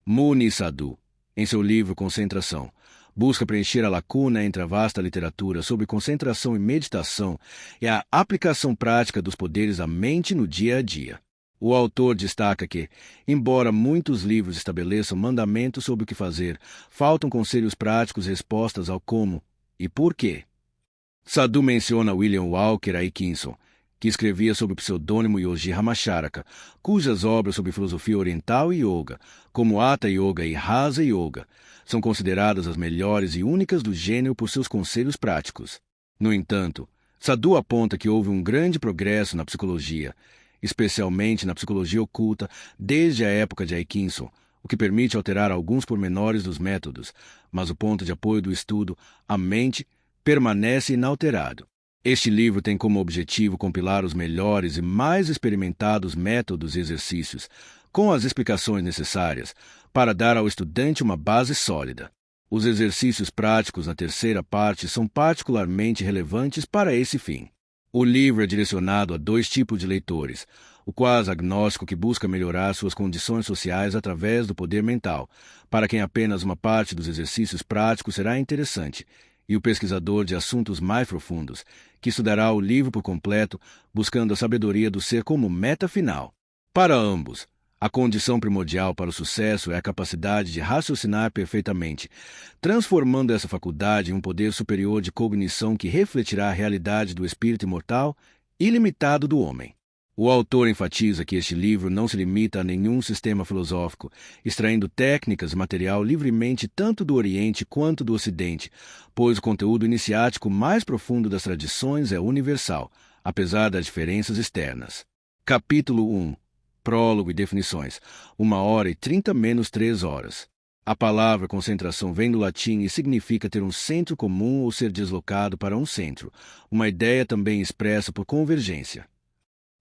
Muni Sadhu, em seu livro Concentração, busca preencher a lacuna entre a vasta literatura sobre concentração e meditação e a aplicação prática dos poderes da mente no dia a dia. O autor destaca que, embora muitos livros estabeleçam mandamentos sobre o que fazer, faltam conselhos práticos e respostas ao como e por quê. Sadhu menciona William Walker Atkinson, que escrevia sob o pseudônimo Yogi Ramacharaka, cujas obras sobre filosofia oriental e yoga, como Hatha Yoga e Rasa Yoga, são consideradas as melhores e únicas do gênero por seus conselhos práticos. No entanto, Sadhu aponta que houve um grande progresso na psicologia, especialmente na psicologia oculta, desde a época de Atkinson, o que permite alterar alguns pormenores dos métodos, mas o ponto de apoio do estudo, a mente, permanece inalterado. Este livro tem como objetivo compilar os melhores e mais experimentados métodos e exercícios, com as explicações necessárias, para dar ao estudante uma base sólida. Os exercícios práticos na terceira parte são particularmente relevantes para esse fim. O livro é direcionado a dois tipos de leitores: o quase agnóstico que busca melhorar suas condições sociais através do poder mental, para quem apenas uma parte dos exercícios práticos será interessante, e o pesquisador de assuntos mais profundos, que estudará o livro por completo, buscando a sabedoria do ser como meta final. Para ambos, a condição primordial para o sucesso é a capacidade de raciocinar perfeitamente, transformando essa faculdade em um poder superior de cognição que refletirá a realidade do espírito imortal e ilimitado do homem. O autor enfatiza que este livro não se limita a nenhum sistema filosófico, extraindo técnicas e material livremente tanto do Oriente quanto do Ocidente, pois o conteúdo iniciático mais profundo das tradições é universal, apesar das diferenças externas. Capítulo 1. Prólogo e definições. 1h30 menos 3 horas. A palavra concentração vem do latim e significa ter um centro comum ou ser deslocado para um centro, uma ideia também expressa por convergência.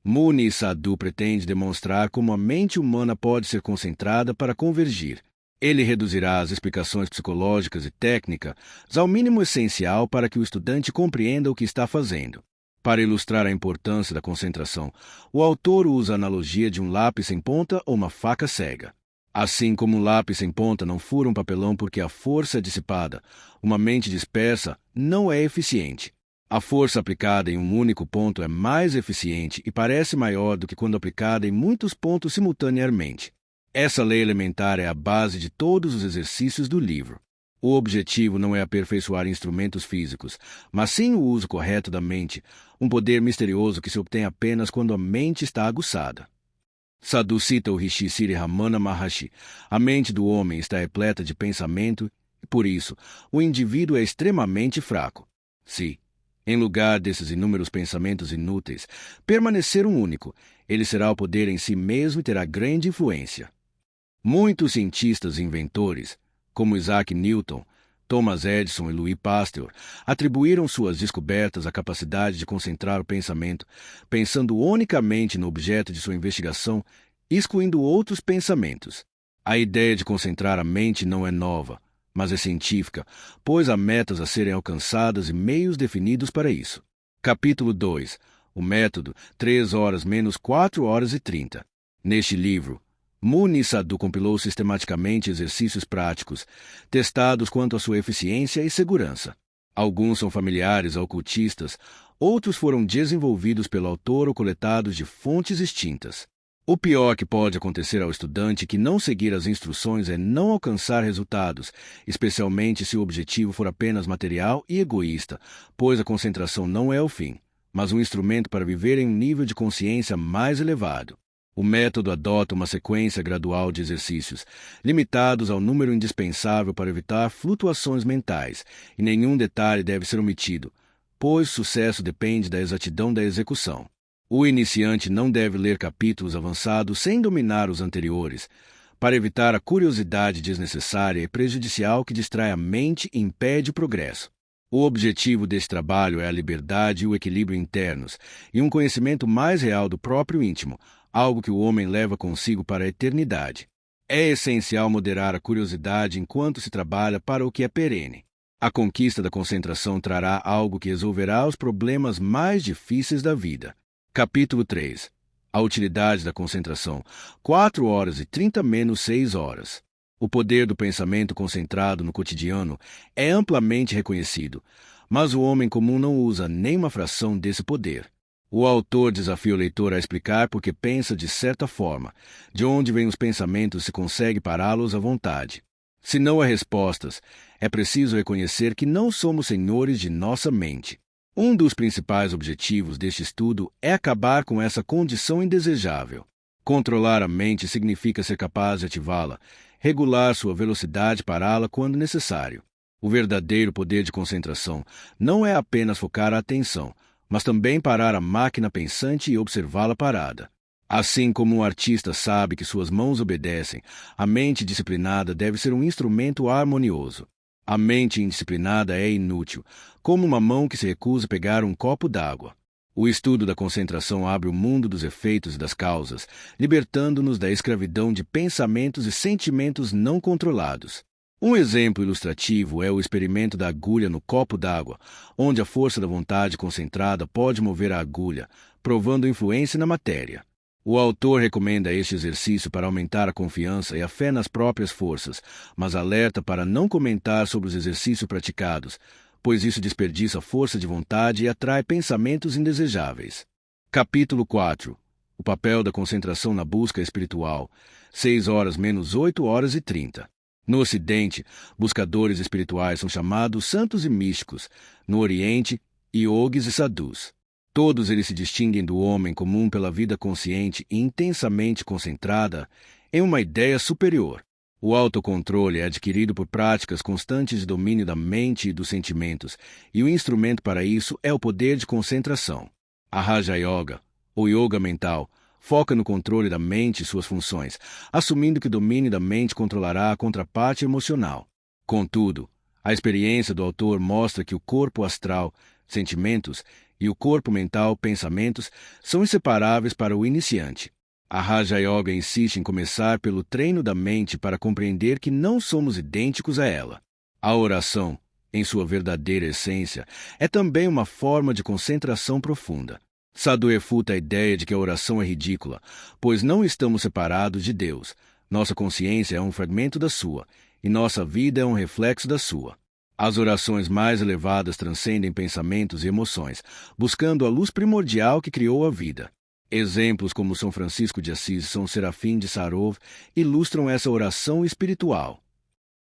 Muni Sadhu pretende demonstrar como a mente humana pode ser concentrada para convergir. Ele reduzirá as explicações psicológicas e técnicas ao mínimo essencial para que o estudante compreenda o que está fazendo. Para ilustrar a importância da concentração, o autor usa a analogia de um lápis sem ponta ou uma faca cega. Assim como um lápis sem ponta não fura um papelão porque a força é dissipada, uma mente dispersa não é eficiente. A força aplicada em um único ponto é mais eficiente e parece maior do que quando aplicada em muitos pontos simultaneamente. Essa lei elementar é a base de todos os exercícios do livro. O objetivo não é aperfeiçoar instrumentos físicos, mas sim o uso correto da mente, um poder misterioso que se obtém apenas quando a mente está aguçada. Sadhu cita o Rishi Sri Ramana Maharshi. A mente do homem está repleta de pensamento e, por isso, o indivíduo é extremamente fraco. Se, em lugar desses inúmeros pensamentos inúteis, permanecer um único, ele será o poder em si mesmo e terá grande influência. Muitos cientistas e inventores, como Isaac Newton, Thomas Edison e Louis Pasteur, atribuíram suas descobertas à capacidade de concentrar o pensamento, pensando unicamente no objeto de sua investigação, excluindo outros pensamentos. A ideia de concentrar a mente não é nova, mas é científica, pois há metas a serem alcançadas e meios definidos para isso. Capítulo 2. O método 3 horas menos 4h30. Neste livro, Muni Sadhu compilou sistematicamente exercícios práticos, testados quanto à sua eficiência e segurança. Alguns são familiares a ocultistas, outros foram desenvolvidos pelo autor ou coletados de fontes extintas. O pior que pode acontecer ao estudante que não seguir as instruções é não alcançar resultados, especialmente se o objetivo for apenas material e egoísta, pois a concentração não é o fim, mas um instrumento para viver em um nível de consciência mais elevado. O método adota uma sequência gradual de exercícios, limitados ao número indispensável para evitar flutuações mentais, e nenhum detalhe deve ser omitido, pois sucesso depende da exatidão da execução. O iniciante não deve ler capítulos avançados sem dominar os anteriores, para evitar a curiosidade desnecessária e prejudicial que distrai a mente e impede o progresso. O objetivo deste trabalho é a liberdade e o equilíbrio internos, e um conhecimento mais real do próprio íntimo, algo que o homem leva consigo para a eternidade. É essencial moderar a curiosidade enquanto se trabalha para o que é perene. A conquista da concentração trará algo que resolverá os problemas mais difíceis da vida. Capítulo 3. A utilidade da concentração. 4h30 menos 6 horas. O poder do pensamento concentrado no cotidiano é amplamente reconhecido, mas o homem comum não usa nem uma fração desse poder. O autor desafia o leitor a explicar por que pensa de certa forma, de onde vêm os pensamentos se consegue pará-los à vontade. Se não há respostas, é preciso reconhecer que não somos senhores de nossa mente. Um dos principais objetivos deste estudo é acabar com essa condição indesejável. Controlar a mente significa ser capaz de ativá-la, regular sua velocidade e pará-la quando necessário. O verdadeiro poder de concentração não é apenas focar a atenção, mas também parar a máquina pensante e observá-la parada. Assim como um artista sabe que suas mãos obedecem, a mente disciplinada deve ser um instrumento harmonioso. A mente indisciplinada é inútil, como uma mão que se recusa a pegar um copo d'água. O estudo da concentração abre o mundo dos efeitos e das causas, libertando-nos da escravidão de pensamentos e sentimentos não controlados. Um exemplo ilustrativo é o experimento da agulha no copo d'água, onde a força da vontade concentrada pode mover a agulha, provando influência na matéria. O autor recomenda este exercício para aumentar a confiança e a fé nas próprias forças, mas alerta para não comentar sobre os exercícios praticados, pois isso desperdiça a força de vontade e atrai pensamentos indesejáveis. Capítulo 4. O papel da concentração na busca espiritual. 6 horas menos 8 horas e 30. No Ocidente, buscadores espirituais são chamados santos e místicos. No Oriente, yogis e sadhus. Todos eles se distinguem do homem comum pela vida consciente e intensamente concentrada em uma ideia superior. O autocontrole é adquirido por práticas constantes de domínio da mente e dos sentimentos, e o instrumento para isso é o poder de concentração. A Raja Yoga, ou Yoga mental, foca no controle da mente e suas funções, assumindo que o domínio da mente controlará a contraparte emocional. Contudo, a experiência do autor mostra que o corpo astral, sentimentos, e o corpo mental, pensamentos, são inseparáveis para o iniciante. A Raja Yoga insiste em começar pelo treino da mente para compreender que não somos idênticos a ela. A oração, em sua verdadeira essência, é também uma forma de concentração profunda. Sadhu refuta a ideia de que a oração é ridícula, pois não estamos separados de Deus. Nossa consciência é um fragmento da sua, e nossa vida é um reflexo da sua. As orações mais elevadas transcendem pensamentos e emoções, buscando a luz primordial que criou a vida. Exemplos como São Francisco de Assis e São Serafim de Sarov ilustram essa oração espiritual.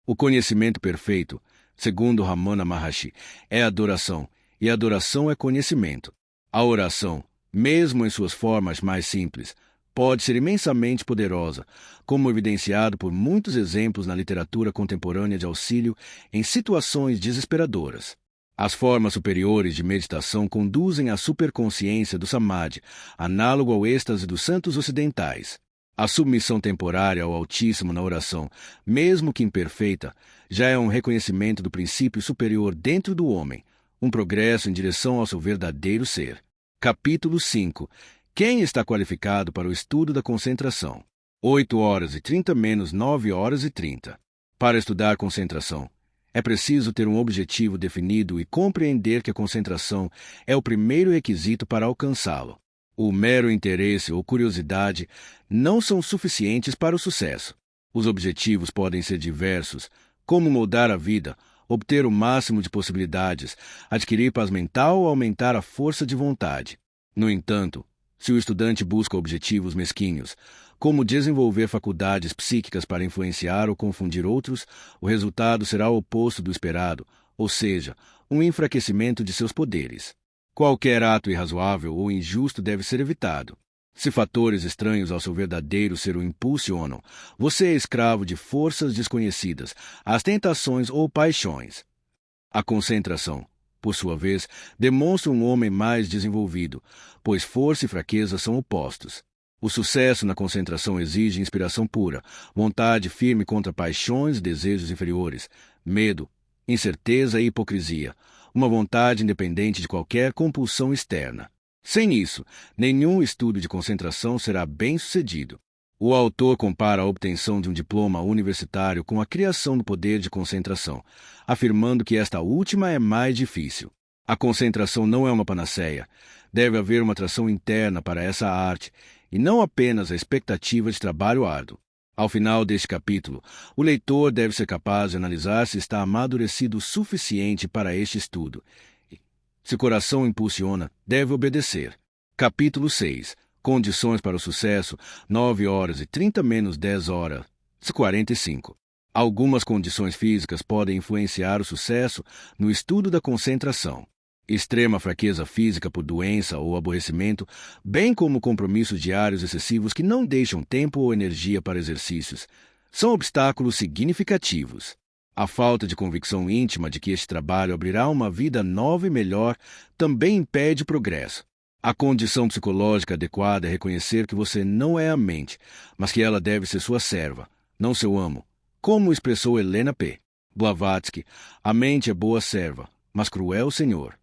O conhecimento perfeito, segundo Ramana Maharshi, é adoração, e adoração é conhecimento. A oração, mesmo em suas formas mais simples, pode ser imensamente poderosa, como evidenciado por muitos exemplos na literatura contemporânea de auxílio em situações desesperadoras. As formas superiores de meditação conduzem à superconsciência do samadhi, análogo ao êxtase dos santos ocidentais. A submissão temporária ao Altíssimo na oração, mesmo que imperfeita, já é um reconhecimento do princípio superior dentro do homem, um progresso em direção ao seu verdadeiro ser. Capítulo 5. Quem está qualificado para o estudo da concentração? 8 horas e 30 menos 9 horas e 30. Para estudar concentração, é preciso ter um objetivo definido e compreender que a concentração é o primeiro requisito para alcançá-lo. O mero interesse ou curiosidade não são suficientes para o sucesso. Os objetivos podem ser diversos, como moldar a vida, obter o máximo de possibilidades, adquirir paz mental ou aumentar a força de vontade. No entanto, se o estudante busca objetivos mesquinhos, como desenvolver faculdades psíquicas para influenciar ou confundir outros, o resultado será o oposto do esperado, ou seja, um enfraquecimento de seus poderes. Qualquer ato irrazoável ou injusto deve ser evitado. Se fatores estranhos ao seu verdadeiro ser o impulsionam, você é escravo de forças desconhecidas, as tentações ou paixões. A concentração, por sua vez, demonstra um homem mais desenvolvido, pois força e fraqueza são opostos. O sucesso na concentração exige inspiração pura, vontade firme contra paixões e desejos inferiores, medo, incerteza e hipocrisia, uma vontade independente de qualquer compulsão externa. Sem isso, nenhum estudo de concentração será bem-sucedido. O autor compara a obtenção de um diploma universitário com a criação do poder de concentração, afirmando que esta última é mais difícil. A concentração não é uma panaceia. Deve haver uma atração interna para essa arte, e não apenas a expectativa de trabalho árduo. Ao final deste capítulo, o leitor deve ser capaz de analisar se está amadurecido o suficiente para este estudo. Se o coração impulsiona, deve obedecer. Capítulo 6. Condições para o sucesso, 9 horas e 30 menos 10 horas, 45. Algumas condições físicas podem influenciar o sucesso no estudo da concentração. Extrema fraqueza física por doença ou aborrecimento, bem como compromissos diários excessivos que não deixam tempo ou energia para exercícios, são obstáculos significativos. A falta de convicção íntima de que este trabalho abrirá uma vida nova e melhor também impede progresso. A condição psicológica adequada é reconhecer que você não é a mente, mas que ela deve ser sua serva, não seu amo. Como expressou Helena P. Blavatsky, a mente é boa serva, mas cruel senhor.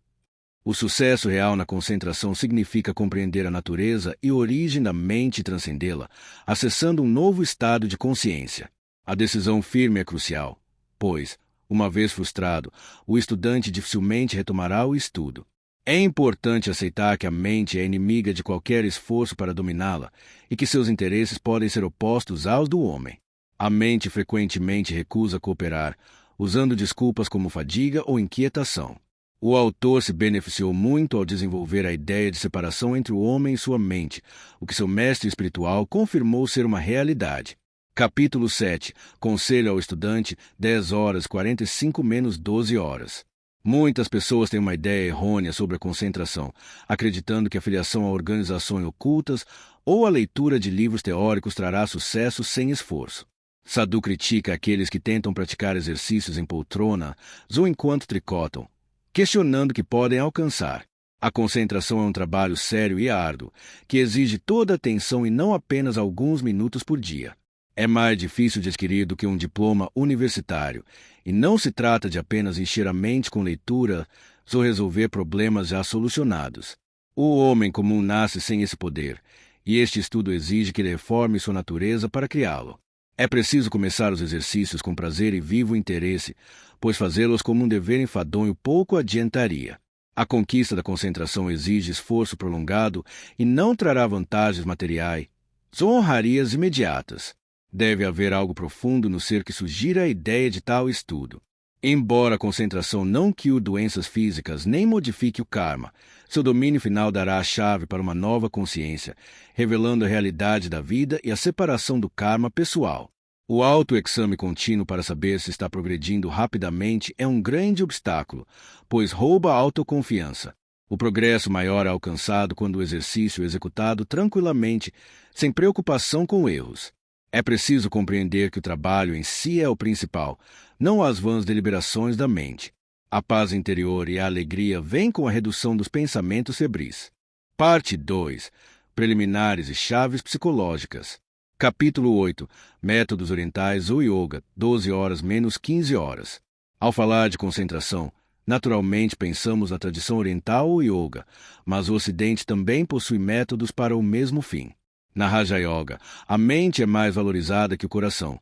O sucesso real na concentração significa compreender a natureza e origem da mente e transcendê-la, acessando um novo estado de consciência. A decisão firme é crucial, pois, uma vez frustrado, o estudante dificilmente retomará o estudo. É importante aceitar que a mente é inimiga de qualquer esforço para dominá-la e que seus interesses podem ser opostos aos do homem. A mente frequentemente recusa cooperar, usando desculpas como fadiga ou inquietação. O autor se beneficiou muito ao desenvolver a ideia de separação entre o homem e sua mente, o que seu mestre espiritual confirmou ser uma realidade. Capítulo 7. Conselho ao estudante, 10 horas 45 menos 12 horas. Muitas pessoas têm uma ideia errônea sobre a concentração, acreditando que a filiação a organizações ocultas ou a leitura de livros teóricos trará sucesso sem esforço. Sadhu critica aqueles que tentam praticar exercícios em poltrona ou enquanto tricotam, questionando que podem alcançar. A concentração é um trabalho sério e árduo, que exige toda a atenção e não apenas alguns minutos por dia. É mais difícil de adquirir do que um diploma universitário, e não se trata de apenas encher a mente com leitura ou resolver problemas já solucionados. O homem comum nasce sem esse poder, e este estudo exige que ele reforme sua natureza para criá-lo. É preciso começar os exercícios com prazer e vivo interesse, pois fazê-los como um dever enfadonho pouco adiantaria. A conquista da concentração exige esforço prolongado e não trará vantagens materiais, só honrarias imediatas. Deve haver algo profundo no ser que sugira a ideia de tal estudo. Embora a concentração não cure doenças físicas nem modifique o karma, seu domínio final dará a chave para uma nova consciência, revelando a realidade da vida e a separação do karma pessoal. O autoexame contínuo para saber se está progredindo rapidamente é um grande obstáculo, pois rouba a autoconfiança. O progresso maior é alcançado quando o exercício é executado tranquilamente, sem preocupação com erros. É preciso compreender que o trabalho em si é o principal, não as vãs deliberações da mente. A paz interior e a alegria vêm com a redução dos pensamentos febris. Parte 2. Preliminares e chaves psicológicas. Capítulo 8. Métodos orientais ou yoga, 12 horas menos 15 horas. Ao falar de concentração, naturalmente pensamos na tradição oriental ou yoga, mas o Ocidente também possui métodos para o mesmo fim. Na Raja Yoga, a mente é mais valorizada que o coração,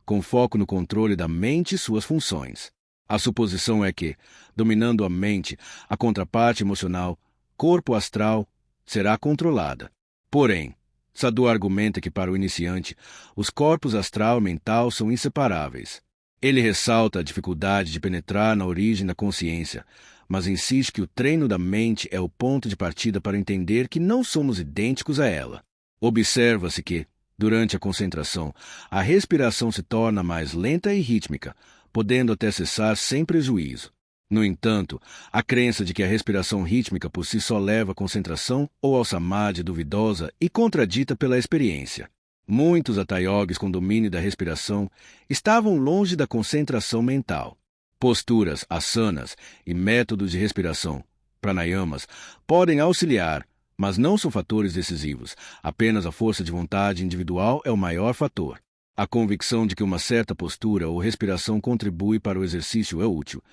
com foco no controle da mente e suas funções. A suposição é que, dominando a mente, a contraparte emocional, corpo astral, será controlada. Porém, Sadhu argumenta que para o iniciante, os corpos astral e mental são inseparáveis. Ele ressalta a dificuldade de penetrar na origem da consciência, mas insiste que o treino da mente é o ponto de partida para entender que não somos idênticos a ela. Observa-se que, durante a concentração, a respiração se torna mais lenta e rítmica, podendo até cessar sem prejuízo. No entanto, a crença de que a respiração rítmica por si só leva à concentração ou ao samadhi é duvidosa e contradita pela experiência. Muitos hatha yogis com domínio da respiração estavam longe da concentração mental. Posturas, asanas e métodos de respiração, pranayamas, podem auxiliar, mas não são fatores decisivos. Apenas a força de vontade individual é o maior fator. A convicção de que uma certa postura ou respiração contribui para o exercício é útil,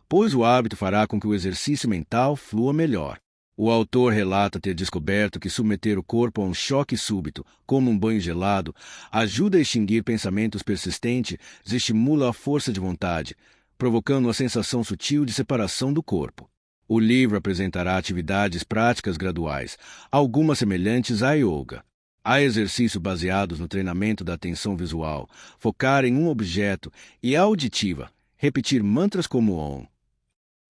pois o hábito fará com que o exercício mental flua melhor. O autor relata ter descoberto que submeter o corpo a um choque súbito, como um banho gelado, ajuda a extinguir pensamentos persistentes e estimula a força de vontade, provocando uma sensação sutil de separação do corpo. O livro apresentará atividades práticas graduais, algumas semelhantes à yoga. Há exercícios baseados no treinamento da atenção visual, focar em um objeto, e a auditiva, repetir mantras como Om.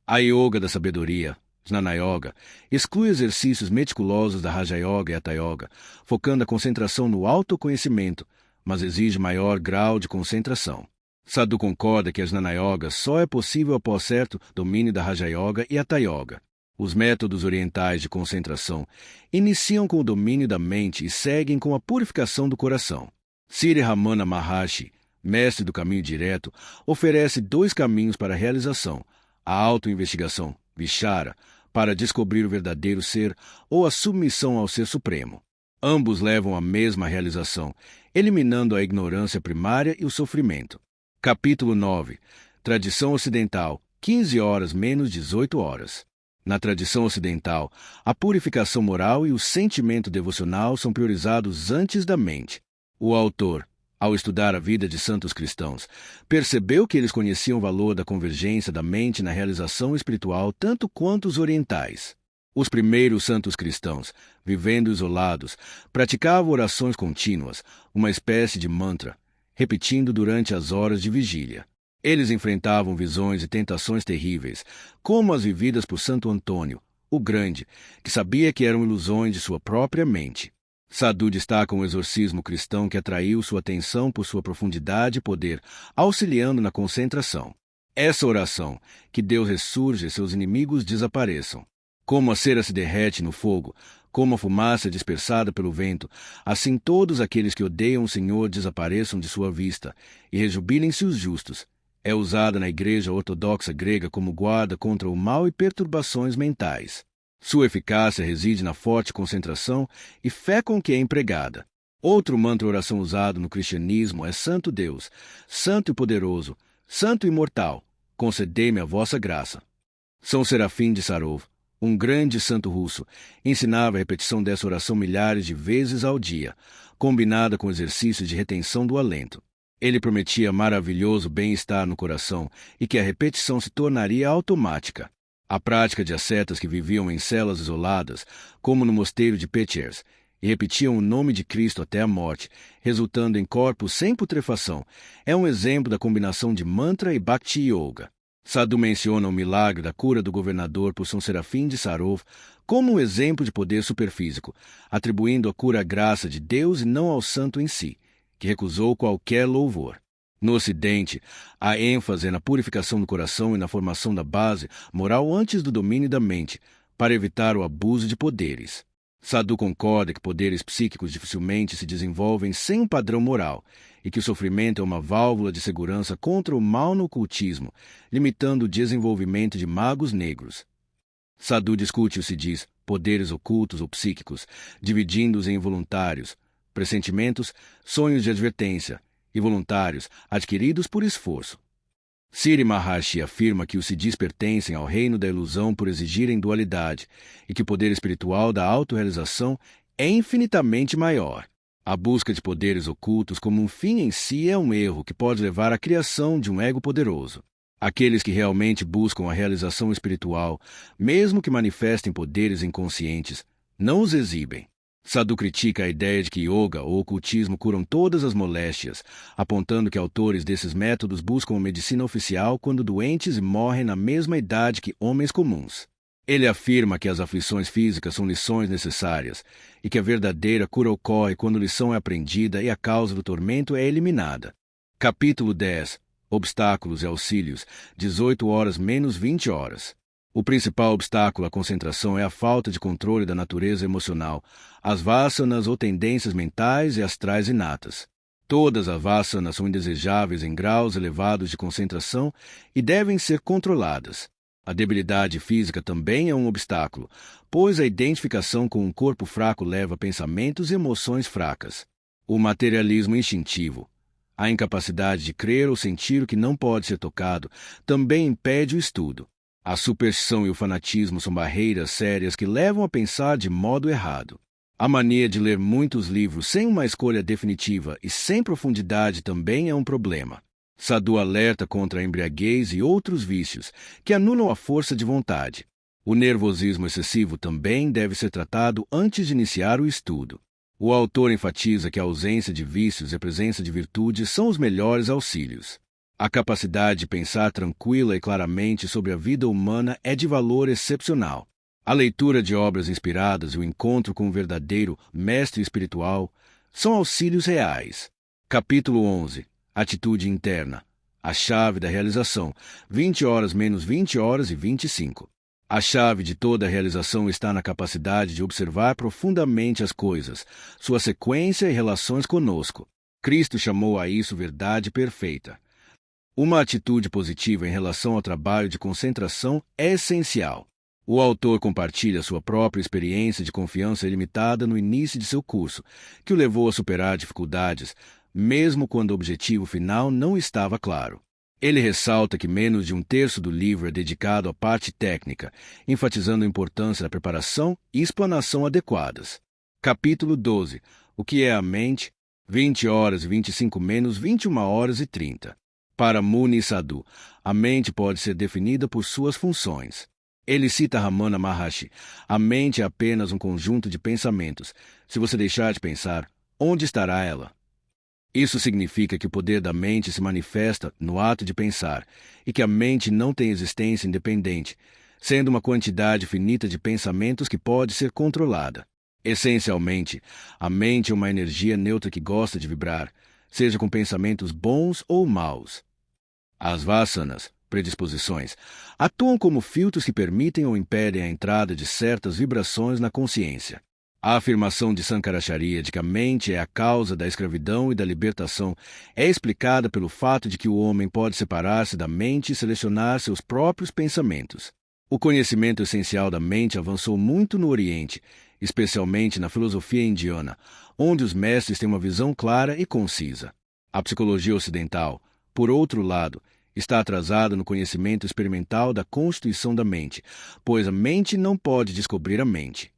A Yoga da Sabedoria, Jnana Yoga, exclui exercícios meticulosos da Raja Yoga e Hatha Yoga, focando a concentração no autoconhecimento, mas exige maior grau de concentração. Sadhu concorda que a Jnana Yoga só é possível após certo domínio da Raja Yoga e Hatha Yoga. Os métodos orientais de concentração iniciam com o domínio da mente e seguem com a purificação do coração. Sri Ramana Maharshi, mestre do caminho direto, oferece 2 caminhos para a realização: a autoinvestigação, Vichara, para descobrir o verdadeiro ser, ou a submissão ao Ser Supremo. Ambos levam à mesma realização, eliminando a ignorância primária e o sofrimento. Capítulo 9. Tradição ocidental, 15 horas menos 18 horas. Na tradição ocidental, a purificação moral e o sentimento devocional são priorizados antes da mente. O autor, ao estudar a vida de santos cristãos, percebeu que eles conheciam o valor da convergência da mente na realização espiritual tanto quanto os orientais. Os primeiros santos cristãos, vivendo isolados, praticavam orações contínuas, uma espécie de mantra, repetindo durante as horas de vigília. Eles enfrentavam visões e tentações terríveis, como as vividas por Santo Antônio, o Grande, que sabia que eram ilusões de sua própria mente. Sadhu destaca um exorcismo cristão que atraiu sua atenção por sua profundidade e poder, auxiliando na concentração. Essa oração, que Deus ressurja e seus inimigos desapareçam. Como a cera se derrete no fogo, como a fumaça é dispersada pelo vento, assim todos aqueles que odeiam o Senhor desapareçam de sua vista, e rejubilem-se os justos. É usada na Igreja Ortodoxa grega como guarda contra o mal e perturbações mentais. Sua eficácia reside na forte concentração e fé com que é empregada. Outro mantra-oração usado no cristianismo é Santo Deus, Santo e Poderoso, Santo e Imortal, concedei-me a vossa graça. São Serafim de Sarov, um grande santo russo, ensinava a repetição dessa oração milhares de vezes ao dia, combinada com exercícios de retenção do alento. Ele prometia maravilhoso bem-estar no coração e que a repetição se tornaria automática. A prática de ascetas que viviam em celas isoladas, como no mosteiro de Peters, e repetiam o nome de Cristo até a morte, resultando em corpos sem putrefação, é um exemplo da combinação de mantra e Bhakti Yoga. Sadhu menciona o milagre da cura do governador por São Serafim de Sarov como um exemplo de poder superfísico, atribuindo a cura à graça de Deus e não ao santo em si, que recusou qualquer louvor. No Ocidente, há ênfase na purificação do coração e na formação da base moral antes do domínio da mente, para evitar o abuso de poderes. Sadhu concorda que poderes psíquicos dificilmente se desenvolvem sem um padrão moral, e que o sofrimento é uma válvula de segurança contra o mal no ocultismo, limitando o desenvolvimento de magos negros. Sadhu discute o se diz poderes ocultos ou psíquicos, dividindo-os em voluntários, pressentimentos, sonhos de advertência, e voluntários, adquiridos por esforço. Sri Maharshi afirma que os siddhis pertencem ao reino da ilusão por exigirem dualidade, e que o poder espiritual da autorrealização é infinitamente maior. A busca de poderes ocultos como um fim em si é um erro que pode levar à criação de um ego poderoso. Aqueles que realmente buscam a realização espiritual, mesmo que manifestem poderes inconscientes, não os exibem. Sadhu critica a ideia de que yoga ou ocultismo curam todas as moléstias, apontando que autores desses métodos buscam a medicina oficial quando doentes e morrem na mesma idade que homens comuns. Ele afirma que as aflições físicas são lições necessárias e que a verdadeira cura ocorre quando a lição é aprendida e a causa do tormento é eliminada. Capítulo 10. Obstáculos e auxílios, 18 horas menos 20 horas. O principal obstáculo à concentração é a falta de controle da natureza emocional, as vasanas ou tendências mentais e astrais inatas. Todas as vasanas são indesejáveis em graus elevados de concentração e devem ser controladas. A debilidade física também é um obstáculo, pois a identificação com um corpo fraco leva a pensamentos e emoções fracas. O materialismo instintivo, a incapacidade de crer ou sentir o que não pode ser tocado, também impede o estudo. A superstição e o fanatismo são barreiras sérias que levam a pensar de modo errado. A mania de ler muitos livros sem uma escolha definitiva e sem profundidade também é um problema. Sadhu alerta contra a embriaguez e outros vícios que anulam a força de vontade. O nervosismo excessivo também deve ser tratado antes de iniciar o estudo. O autor enfatiza que a ausência de vícios e a presença de virtudes são os melhores auxílios. A capacidade de pensar tranquila e claramente sobre a vida humana é de valor excepcional. A leitura de obras inspiradas e o encontro com o verdadeiro mestre espiritual são auxílios reais. Capítulo 11. Atitude interna. A chave da realização. 20 horas menos 20 horas e 25. A chave de toda a realização está na capacidade de observar profundamente as coisas, sua sequência e relações conosco. Cristo chamou a isso verdade perfeita. Uma atitude positiva em relação ao trabalho de concentração é essencial. O autor compartilha sua própria experiência de confiança ilimitada no início de seu curso, que o levou a superar dificuldades, mesmo quando o objetivo final não estava claro. Ele ressalta que menos de um terço do livro é dedicado à parte técnica, enfatizando a importância da preparação e explanação adequadas. Capítulo 12. O que é a mente? 20 horas e 25 menos 21 horas e 30. Para Muni Sadhu, a mente pode ser definida por suas funções. Ele cita Ramana Maharshi: a mente é apenas um conjunto de pensamentos. Se você deixar de pensar, onde estará ela? Isso significa que o poder da mente se manifesta no ato de pensar, e que a mente não tem existência independente, sendo uma quantidade finita de pensamentos que pode ser controlada. Essencialmente, a mente é uma energia neutra que gosta de vibrar, seja com pensamentos bons ou maus. As vasanas, predisposições, atuam como filtros que permitem ou impedem a entrada de certas vibrações na consciência. A afirmação de Sankaracharya de que a mente é a causa da escravidão e da libertação é explicada pelo fato de que o homem pode separar-se da mente e selecionar seus próprios pensamentos. O conhecimento essencial da mente avançou muito no Oriente, especialmente na filosofia indiana, onde os mestres têm uma visão clara e concisa. A psicologia ocidental, por outro lado, está atrasada no conhecimento experimental da constituição da mente, pois a mente não pode descobrir a mente.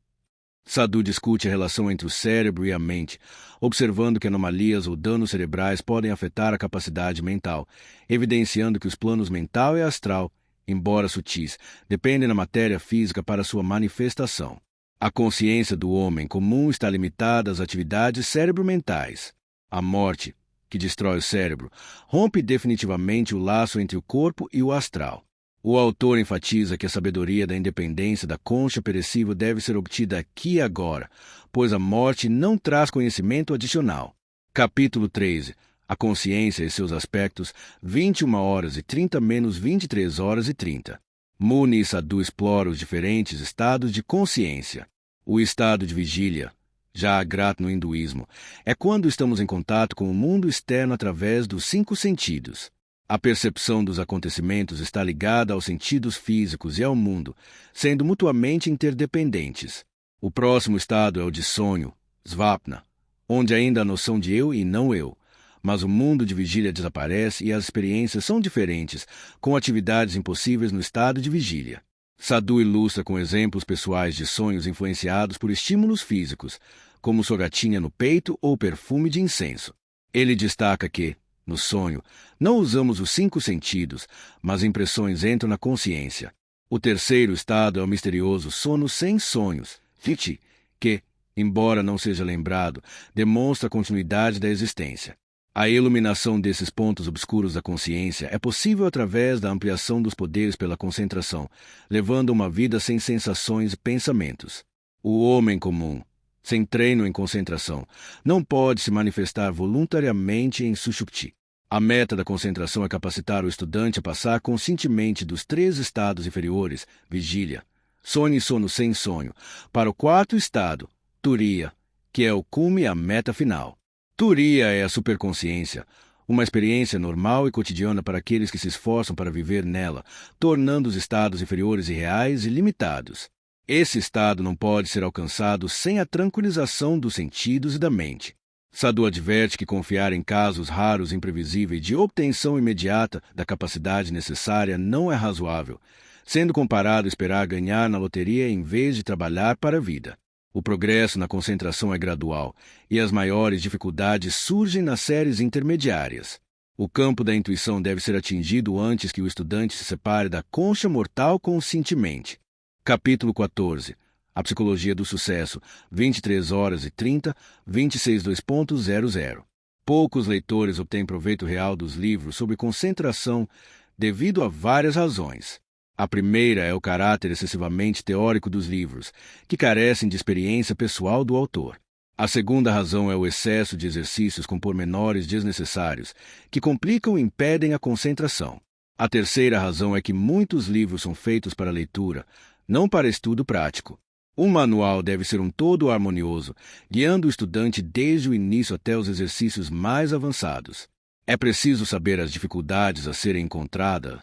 Sadhu discute a relação entre o cérebro e a mente, observando que anomalias ou danos cerebrais podem afetar a capacidade mental, evidenciando que os planos mental e astral, embora sutis, dependem da matéria física para sua manifestação. A consciência do homem comum está limitada às atividades cerebro-mentais. A morte, que destrói o cérebro, rompe definitivamente o laço entre o corpo e o astral. O autor enfatiza que a sabedoria da independência da concha perecível deve ser obtida aqui e agora, pois a morte não traz conhecimento adicional. Capítulo 13. A consciência e seus aspectos, 21 horas e 30 menos 23 horas e 30. Muni e Sadhu explora os diferentes estados de consciência. O estado de vigília, já grato no hinduísmo, é quando estamos em contato com o mundo externo através dos 5 sentidos. A percepção dos acontecimentos está ligada aos sentidos físicos e ao mundo, sendo mutuamente interdependentes. O próximo estado é o de sonho, svapna, onde ainda há noção de eu e não eu, mas o mundo de vigília desaparece e as experiências são diferentes, com atividades impossíveis no estado de vigília. Sadhu ilustra com exemplos pessoais de sonhos influenciados por estímulos físicos, como sua gatinha no peito ou perfume de incenso. Ele destaca que, no sonho, não usamos os 5 sentidos, mas impressões entram na consciência. O terceiro estado é o misterioso sono sem sonhos, Fiti, que, embora não seja lembrado, demonstra a continuidade da existência. A iluminação desses pontos obscuros da consciência é possível através da ampliação dos poderes pela concentração, levando uma vida sem sensações e pensamentos. O homem comum, sem treino em concentração, não pode se manifestar voluntariamente em Sushupti. A meta da concentração é capacitar o estudante a passar conscientemente dos 3 estados inferiores, vigília, sonho e sono sem sonho, para o 4º estado, turiya, que é o cume e a meta final. Turiya é a superconsciência, uma experiência normal e cotidiana para aqueles que se esforçam para viver nela, tornando os estados inferiores irreais e limitados. Esse estado não pode ser alcançado sem a tranquilização dos sentidos e da mente. Sadhu adverte que confiar em casos raros e imprevisíveis de obtenção imediata da capacidade necessária não é razoável, sendo comparado a esperar ganhar na loteria em vez de trabalhar para a vida. O progresso na concentração é gradual, e as maiores dificuldades surgem nas séries intermediárias. O campo da intuição deve ser atingido antes que o estudante se separe da concha mortal conscientemente. Capítulo 14. A Psicologia do Sucesso, 23h30, 26.2.00. Poucos leitores obtêm proveito real dos livros sobre concentração devido a várias razões. A primeira é o caráter excessivamente teórico dos livros, que carecem de experiência pessoal do autor. A segunda razão é o excesso de exercícios com pormenores desnecessários, que complicam e impedem a concentração. A terceira razão é que muitos livros são feitos para leitura, não para estudo prático. Um manual deve ser um todo harmonioso, guiando o estudante desde o início até os exercícios mais avançados. É preciso saber as dificuldades a serem encontradas,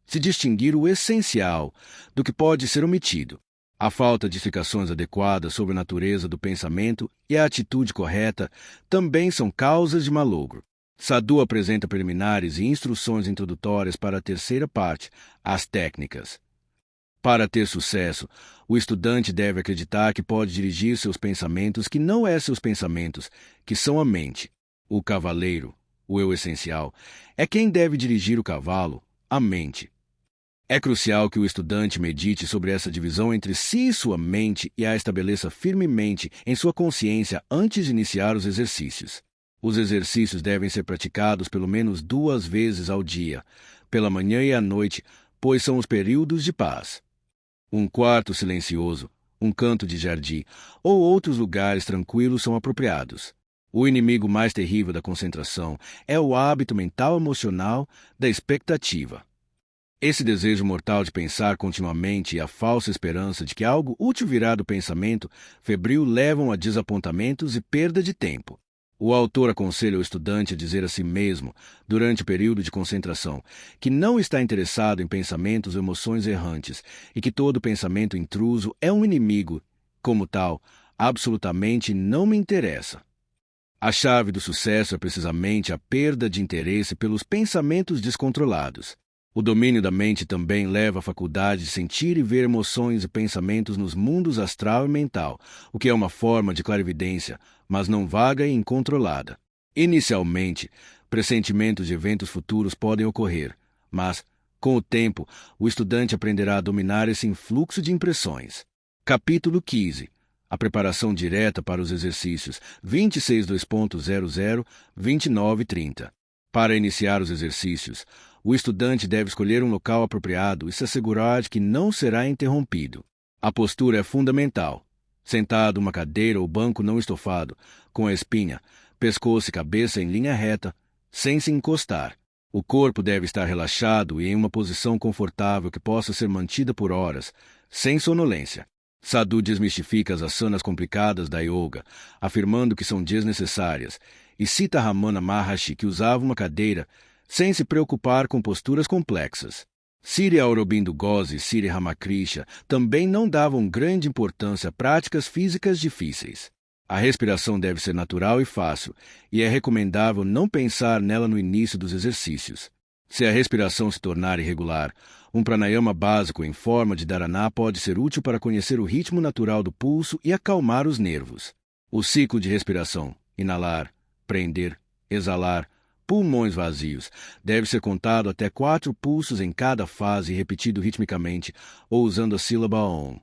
se distinguir o essencial do que pode ser omitido. A falta de explicações adequadas sobre a natureza do pensamento e a atitude correta também são causas de malogro. Sadhu apresenta preliminares e instruções introdutórias para a terceira parte, as técnicas. Para ter sucesso, o estudante deve acreditar que pode dirigir seus pensamentos, que não é seus pensamentos, que são a mente. O cavaleiro, o eu essencial, é quem deve dirigir o cavalo, a mente. É crucial que o estudante medite sobre essa divisão entre si e sua mente e a estabeleça firmemente em sua consciência antes de iniciar os exercícios. Os exercícios devem ser praticados pelo menos 2 vezes ao dia, pela manhã e à noite, pois são os períodos de paz. Um quarto silencioso, um canto de jardim ou outros lugares tranquilos são apropriados. O inimigo mais terrível da concentração é o hábito mental emocional da expectativa. Esse desejo mortal de pensar continuamente e a falsa esperança de que algo útil virá do pensamento febril levam a desapontamentos e perda de tempo. O autor aconselha o estudante a dizer a si mesmo, durante o período de concentração, que não está interessado em pensamentos ou emoções errantes e que todo pensamento intruso é um inimigo. Como tal, absolutamente não me interessa. A chave do sucesso é precisamente a perda de interesse pelos pensamentos descontrolados. O domínio da mente também leva à faculdade de sentir e ver emoções e pensamentos nos mundos astral e mental, o que é uma forma de clarividência, mas não vaga e incontrolada. Inicialmente, pressentimentos de eventos futuros podem ocorrer, mas, com o tempo, o estudante aprenderá a dominar esse influxo de impressões. Capítulo 15. A preparação direta para os exercícios, 26.2.00, 29.30. Para iniciar os exercícios, o estudante deve escolher um local apropriado e se assegurar de que não será interrompido. A postura é fundamental. Sentado em uma cadeira ou banco não estofado, com a espinha, pescoço e cabeça em linha reta, sem se encostar. O corpo deve estar relaxado e em uma posição confortável que possa ser mantida por horas, sem sonolência. Sadhu desmistifica as asanas complicadas da yoga, afirmando que são desnecessárias, e cita Ramana Maharshi, que usava uma cadeira sem se preocupar com posturas complexas. Sri Aurobindo Ghosh e Sri Ramakrishna também não davam grande importância a práticas físicas difíceis. A respiração deve ser natural e fácil, e é recomendável não pensar nela no início dos exercícios. Se a respiração se tornar irregular, um pranayama básico em forma de dharana pode ser útil para conhecer o ritmo natural do pulso e acalmar os nervos. O ciclo de respiração, inalar, prender, exalar, pulmões vazios, deve ser contado até 4 pulsos em cada fase e repetido ritmicamente ou usando a sílaba OM.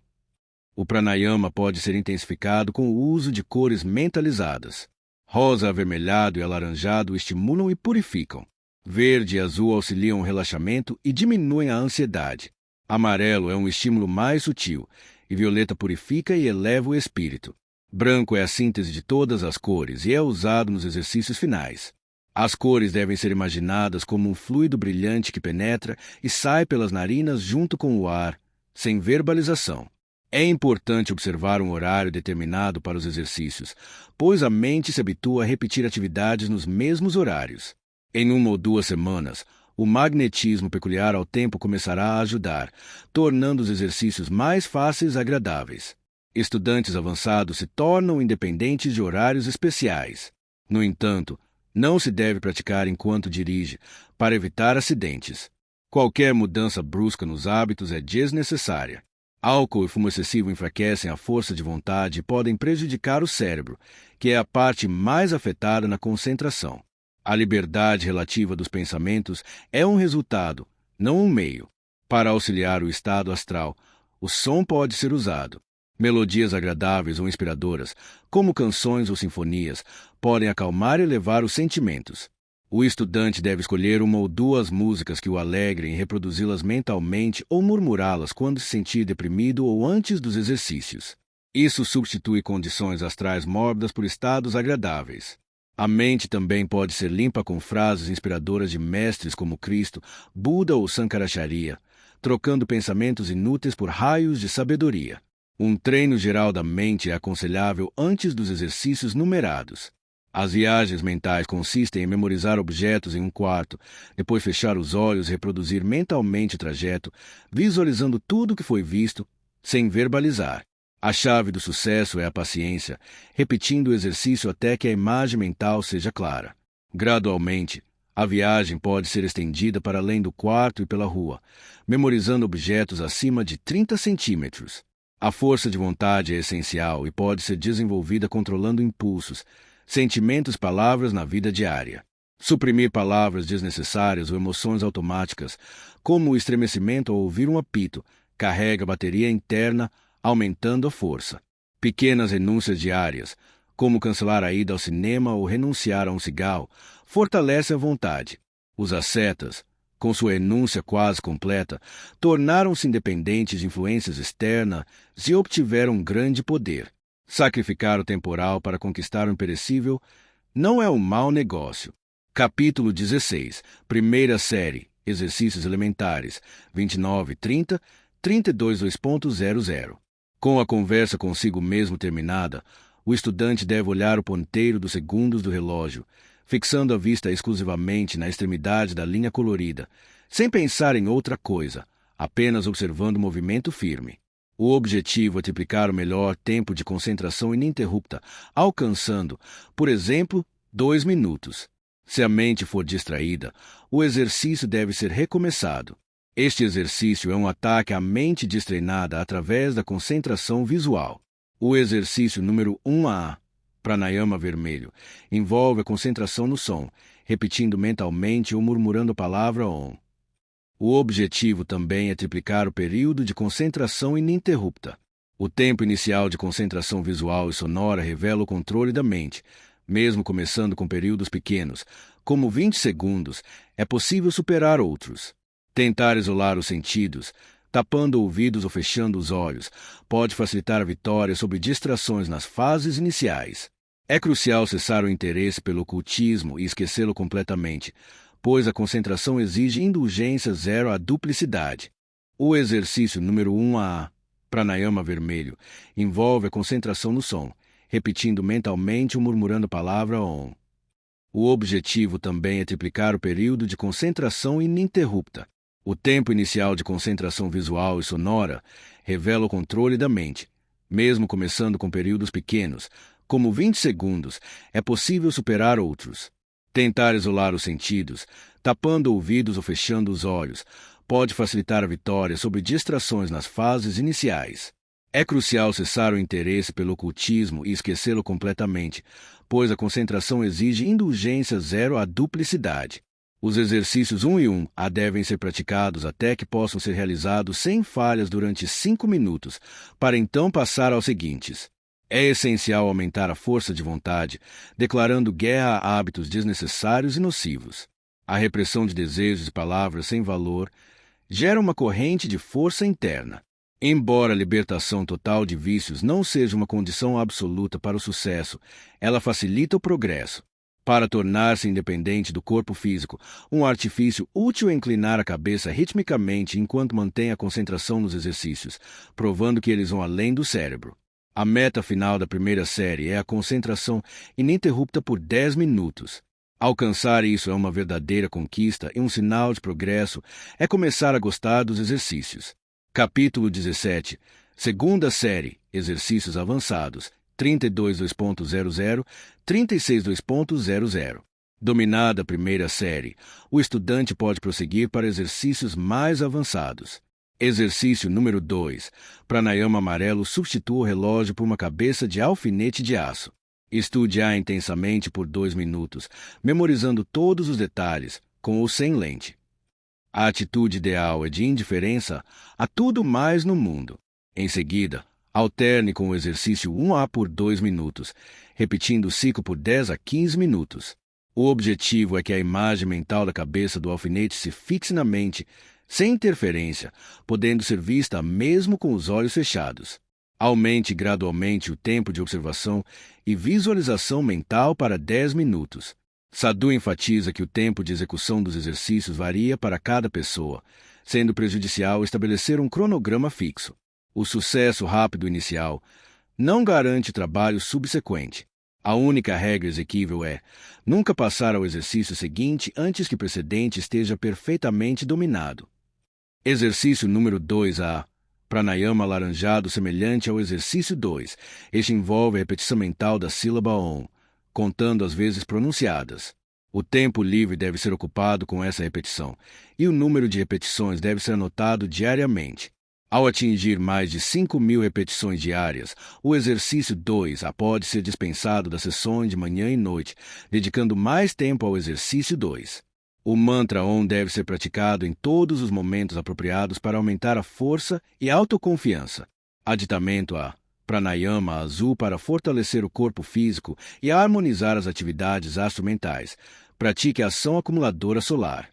O pranayama pode ser intensificado com o uso de cores mentalizadas. Rosa, avermelhado e alaranjado estimulam e purificam. Verde e azul auxiliam o relaxamento e diminuem a ansiedade. Amarelo é um estímulo mais sutil, e violeta purifica e eleva o espírito. Branco é a síntese de todas as cores e é usado nos exercícios finais. As cores devem ser imaginadas como um fluido brilhante que penetra e sai pelas narinas junto com o ar, sem verbalização. É importante observar um horário determinado para os exercícios, pois a mente se habitua a repetir atividades nos mesmos horários. Em 1 ou 2 semanas, o magnetismo peculiar ao tempo começará a ajudar, tornando os exercícios mais fáceis e agradáveis. Estudantes avançados se tornam independentes de horários especiais. No entanto, não se deve praticar enquanto dirige, para evitar acidentes. Qualquer mudança brusca nos hábitos é desnecessária. Álcool e fumo excessivo enfraquecem a força de vontade e podem prejudicar o cérebro, que é a parte mais afetada na concentração. A liberdade relativa dos pensamentos é um resultado, não um meio. Para auxiliar o estado astral, o som pode ser usado. Melodias agradáveis ou inspiradoras, como canções ou sinfonias, podem acalmar e elevar os sentimentos. O estudante deve escolher uma ou duas músicas que o alegrem e reproduzi-las mentalmente ou murmurá-las quando se sentir deprimido ou antes dos exercícios. Isso substitui condições astrais mórbidas por estados agradáveis. A mente também pode ser limpa com frases inspiradoras de mestres como Cristo, Buda ou Sankaracharya, trocando pensamentos inúteis por raios de sabedoria. Um treino geral da mente é aconselhável antes dos exercícios numerados. As viagens mentais consistem em memorizar objetos em um quarto, depois fechar os olhos e reproduzir mentalmente o trajeto, visualizando tudo o que foi visto, sem verbalizar. A chave do sucesso é a paciência, repetindo o exercício até que a imagem mental seja clara. Gradualmente, a viagem pode ser estendida para além do quarto e pela rua, memorizando objetos acima de 30 centímetros. A força de vontade é essencial e pode ser desenvolvida controlando impulsos, sentimentos e palavras na vida diária. Suprimir palavras desnecessárias ou emoções automáticas, como o estremecimento ao ouvir um apito, carrega a bateria interna, aumentando a força. Pequenas renúncias diárias, como cancelar a ida ao cinema ou renunciar a um cigarro, fortalecem a vontade. Os ascetas, com sua renúncia quase completa, tornaram-se independentes de influências externas e obtiveram grande poder. Sacrificar o temporal para conquistar o imperecível não é um mau negócio. Capítulo 16, primeira série, Exercícios Elementares, 29:30, 32:2.00. Com a conversa consigo mesmo terminada, o estudante deve olhar o ponteiro dos segundos do relógio, fixando a vista exclusivamente na extremidade da linha colorida, sem pensar em outra coisa, apenas observando o movimento firme. O objetivo é triplicar o melhor tempo de concentração ininterrupta, alcançando, por exemplo, 2 minutos. Se a mente for distraída, o exercício deve ser recomeçado. Este exercício é um ataque à mente destreinada através da concentração visual. O exercício número 1A, Pranayama vermelho, envolve a concentração no som, repetindo mentalmente ou murmurando a palavra Om. O objetivo também é triplicar o período de concentração ininterrupta. O tempo inicial de concentração visual e sonora revela o controle da mente. Mesmo começando com períodos pequenos, como 20 segundos, é possível superar outros. Tentar isolar os sentidos, tapando ouvidos ou fechando os olhos, pode facilitar a vitória sobre distrações nas fases iniciais. É crucial cessar o interesse pelo ocultismo e esquecê-lo completamente, pois a concentração exige indulgência zero à duplicidade. O exercício número 1A, Pranayama vermelho, envolve a concentração no som, repetindo mentalmente ou murmurando a palavra Om. O objetivo também é triplicar o período de concentração ininterrupta. O tempo inicial de concentração visual e sonora revela o controle da mente. Mesmo começando com períodos pequenos, como 20 segundos, é possível superar outros. Tentar isolar os sentidos, tapando ouvidos ou fechando os olhos, pode facilitar a vitória sobre distrações nas fases iniciais. É crucial cessar o interesse pelo ocultismo e esquecê-lo completamente, pois a concentração exige indulgência zero à duplicidade. Os exercícios 1 e 1A devem ser praticados até que possam ser realizados sem falhas durante 5 minutos, para então passar aos seguintes. É essencial aumentar a força de vontade, declarando guerra a hábitos desnecessários e nocivos. A repressão de desejos e palavras sem valor gera uma corrente de força interna. Embora a libertação total de vícios não seja uma condição absoluta para o sucesso, ela facilita o progresso. Para tornar-se independente do corpo físico, um artifício útil é inclinar a cabeça ritmicamente enquanto mantém a concentração nos exercícios, provando que eles vão além do cérebro. A meta final da primeira série é a concentração ininterrupta por 10 minutos. Alcançar isso é uma verdadeira conquista e um sinal de progresso é começar a gostar dos exercícios. Capítulo 17, segunda série, Exercícios Avançados, 32.2.00, 36.2.00. Dominada a primeira série, o estudante pode prosseguir para exercícios mais avançados. Exercício número 2. Pranayama amarelo substitua o relógio por uma cabeça de alfinete de aço. Estude A intensamente por 2 minutos, memorizando todos os detalhes, com ou sem lente. A atitude ideal é de indiferença a tudo mais no mundo. Em seguida, Alterne com o exercício 1A por 2 minutos, repetindo o ciclo por 10 a 15 minutos. O objetivo é que a imagem mental da cabeça do alfinete se fixe na mente, sem interferência, podendo ser vista mesmo com os olhos fechados. Aumente gradualmente o tempo de observação e visualização mental para 10 minutos. Sadhu enfatiza que o tempo de execução dos exercícios varia para cada pessoa, sendo prejudicial estabelecer um cronograma fixo. O sucesso rápido inicial não garante trabalho subsequente. A única regra exequível é nunca passar ao exercício seguinte antes que o precedente esteja perfeitamente dominado. Exercício número 2A. Pranayama alaranjado semelhante ao exercício 2. Este envolve a repetição mental da sílaba Om, contando as vezes pronunciadas. O tempo livre deve ser ocupado com essa repetição, e o número de repetições deve ser anotado diariamente. Ao atingir mais de 5.000 repetições diárias, o exercício 2A pode ser dispensado das sessões de manhã e noite, dedicando mais tempo ao exercício 2. O mantra Om deve ser praticado em todos os momentos apropriados para aumentar a força e autoconfiança. Aditamento a Pranayama azul para fortalecer o corpo físico e harmonizar as atividades astromentais. Pratique a ação acumuladora solar.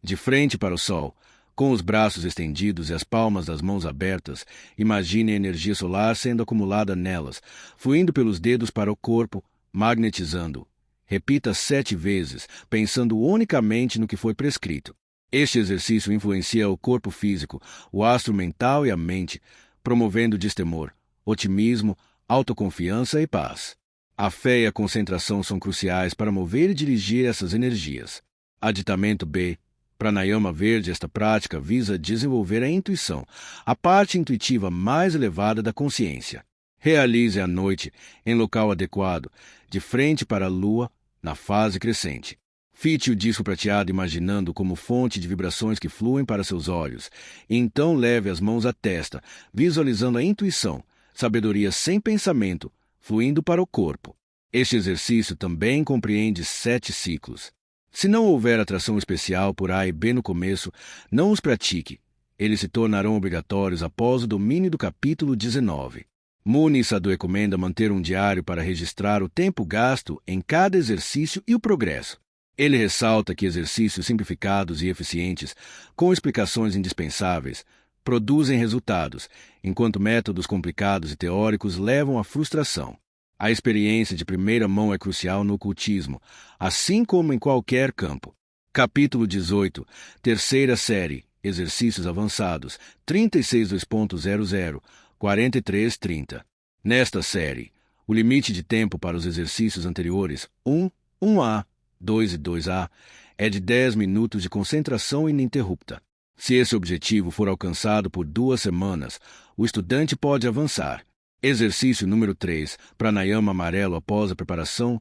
De frente para o Sol, com os braços estendidos e as palmas das mãos abertas, imagine a energia solar sendo acumulada nelas, fluindo pelos dedos para o corpo, magnetizando. Repita 7 vezes, pensando unicamente no que foi prescrito. Este exercício influencia o corpo físico, o astro mental e a mente, promovendo destemor, otimismo, autoconfiança e paz. A fé e a concentração são cruciais para mover e dirigir essas energias. Aditamento B. Pranayama verde. Esta prática visa desenvolver a intuição, a parte intuitiva mais elevada da consciência. Realize à noite, em local adequado, de frente para a lua, na fase crescente. Fite o disco prateado imaginando como fonte de vibrações que fluem para seus olhos, e então leve as mãos à testa, visualizando a intuição, sabedoria sem pensamento, fluindo para o corpo. Este exercício também compreende 7 ciclos. Se não houver atração especial por A e B no começo, não os pratique. Eles se tornarão obrigatórios após o domínio do capítulo 19. Muni Sadhu recomenda manter um diário para registrar o tempo gasto em cada exercício e o progresso. Ele ressalta que exercícios simplificados e eficientes, com explicações indispensáveis, produzem resultados, enquanto métodos complicados e teóricos levam à frustração. A experiência de primeira mão é crucial no ocultismo, assim como em qualquer campo. Capítulo 18, terceira série, Exercícios Avançados, 36.2.00, 43.30. Nesta série, o limite de tempo para os exercícios anteriores, 1, 1A, 2 e 2A, é de 10 minutos de concentração ininterrupta. Se esse objetivo for alcançado por 2 semanas, o estudante pode avançar. Exercício número 3, Pranayama amarelo após a preparação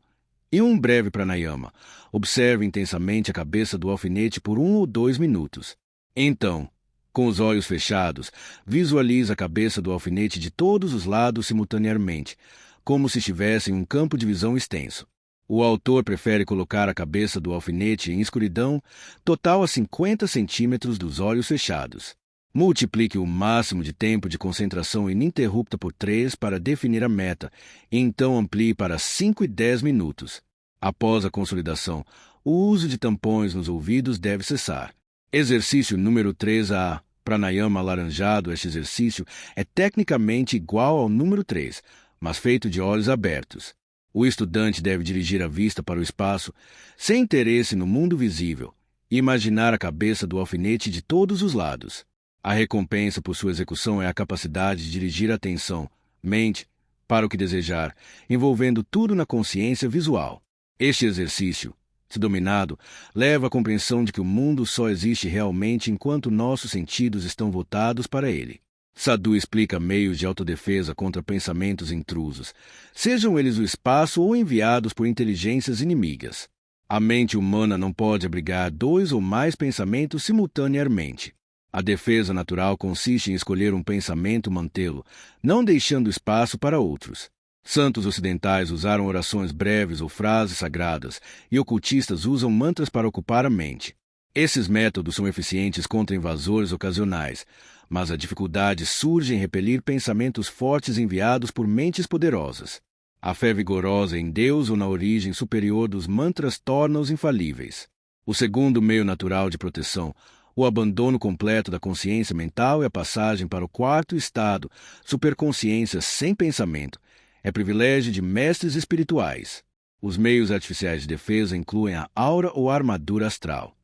e um breve Pranayama. Observe intensamente a cabeça do alfinete por 1 ou 2 minutos. Então, com os olhos fechados, visualize a cabeça do alfinete de todos os lados simultaneamente, como se estivesse em um campo de visão extenso. O autor prefere colocar a cabeça do alfinete em escuridão total a 50 centímetros dos olhos fechados. Multiplique o máximo de tempo de concentração ininterrupta por 3 para definir a meta, e então amplie para 5 e 10 minutos. Após a consolidação, o uso de tampões nos ouvidos deve cessar. Exercício número 3A. Pranayama alaranjado. Este exercício é tecnicamente igual ao número 3, mas feito de olhos abertos. O estudante deve dirigir a vista para o espaço, sem interesse no mundo visível, e imaginar a cabeça do alfinete de todos os lados. A recompensa por sua execução é a capacidade de dirigir a atenção, mente, para o que desejar, envolvendo tudo na consciência visual. Este exercício, se dominado, leva à compreensão de que o mundo só existe realmente enquanto nossos sentidos estão voltados para ele. Sadhu explica meios de autodefesa contra pensamentos intrusos, sejam eles do espaço ou enviados por inteligências inimigas. A mente humana não pode abrigar 2 ou mais pensamentos simultaneamente. A defesa natural consiste em escolher um pensamento e mantê-lo, não deixando espaço para outros. Santos ocidentais usaram orações breves ou frases sagradas, e ocultistas usam mantras para ocupar a mente. Esses métodos são eficientes contra invasores ocasionais, mas a dificuldade surge em repelir pensamentos fortes enviados por mentes poderosas. A fé vigorosa em Deus ou na origem superior dos mantras torna-os infalíveis. O segundo meio natural de proteção, o abandono completo da consciência mental e a passagem para o quarto estado, superconsciência sem pensamento, é privilégio de mestres espirituais. Os meios artificiais de defesa incluem a aura ou armadura astral.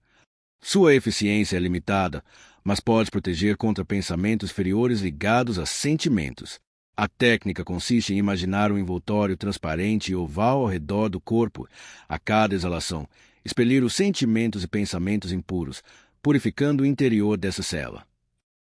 Sua eficiência é limitada, mas pode proteger contra pensamentos inferiores ligados a sentimentos. A técnica consiste em imaginar um envoltório transparente e oval ao redor do corpo. A cada exalação, expelir os sentimentos e pensamentos impuros, purificando o interior dessa cela.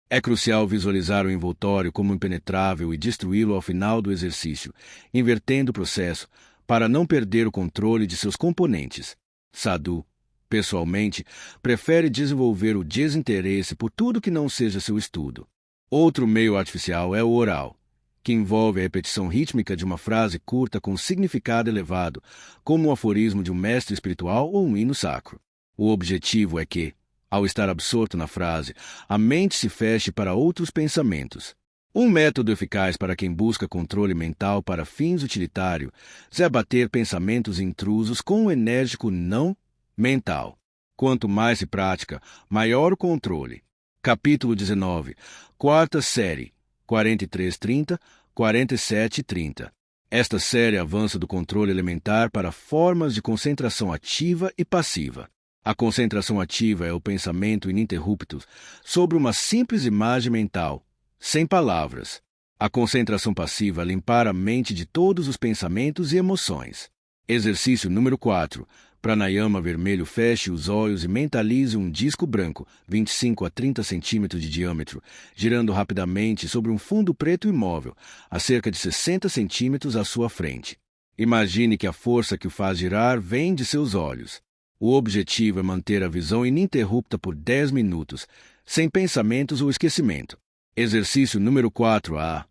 É crucial visualizar o envoltório como impenetrável e destruí-lo ao final do exercício, invertendo o processo, para não perder o controle de seus componentes. Sadhu, pessoalmente, prefere desenvolver o desinteresse por tudo que não seja seu estudo. Outro meio artificial é o oral, que envolve a repetição rítmica de uma frase curta com significado elevado, como o aforismo de um mestre espiritual ou um hino sacro. O objetivo é que, ao estar absorto na frase, a mente se feche para outros pensamentos. Um método eficaz para quem busca controle mental para fins utilitários é abater pensamentos intrusos com um enérgico não mental. Quanto mais se pratica, maior o controle. Capítulo 19, quarta série, 4330, 4730. Esta série avança do controle elementar para formas de concentração ativa e passiva. A concentração ativa é o pensamento ininterrupto sobre uma simples imagem mental, sem palavras. A concentração passiva é limpar a mente de todos os pensamentos e emoções. Exercício número 4. Pranayama vermelho. Feche os olhos e mentalize um disco branco, 25 a 30 centímetros de diâmetro, girando rapidamente sobre um fundo preto imóvel, a cerca de 60 centímetros à sua frente. Imagine que a força que o faz girar vem de seus olhos. O objetivo é manter a visão ininterrupta por 10 minutos, sem pensamentos ou esquecimento. Exercício número 4A.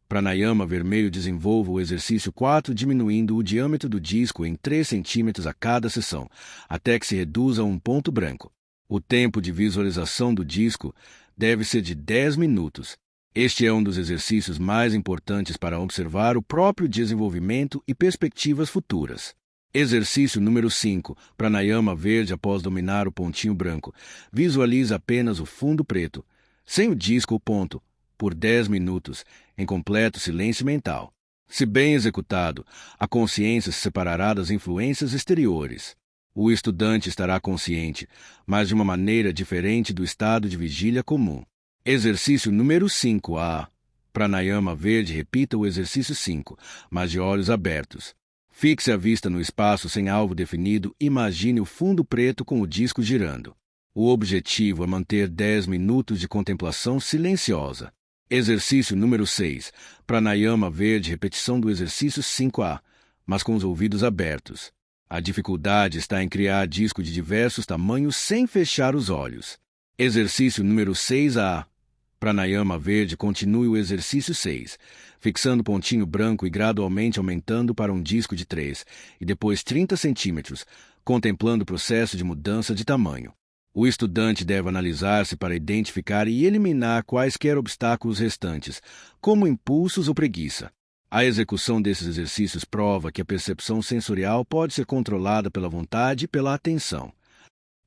Pranayama vermelho. Desenvolva o exercício 4 diminuindo o diâmetro do disco em 3 centímetros a cada sessão, até que se reduza a um ponto branco. O tempo de visualização do disco deve ser de 10 minutos. Este é um dos exercícios mais importantes para observar o próprio desenvolvimento e perspectivas futuras. Exercício número 5. Pranayama verde. Após dominar o pontinho branco, visualize apenas o fundo preto, sem o disco ou ponto, por 10 minutos, em completo silêncio mental. Se bem executado, a consciência se separará das influências exteriores. O estudante estará consciente, mas de uma maneira diferente do estado de vigília comum. Exercício número 5A. Pranayama verde. Repita o exercício 5, mas de olhos abertos. Fixe a vista no espaço sem alvo definido e imagine o fundo preto com o disco girando. O objetivo é manter 10 minutos de contemplação silenciosa. Exercício número 6. Pranayama verde. Repetição do exercício 5A, mas com os ouvidos abertos. A dificuldade está em criar disco de diversos tamanhos sem fechar os olhos. Exercício número 6A. Pranayama verde. Continue o exercício 6, fixando o pontinho branco e gradualmente aumentando para um disco de 3 e depois 30 centímetros, contemplando o processo de mudança de tamanho. O estudante deve analisar-se para identificar e eliminar quaisquer obstáculos restantes, como impulsos ou preguiça. A execução desses exercícios prova que a percepção sensorial pode ser controlada pela vontade e pela atenção.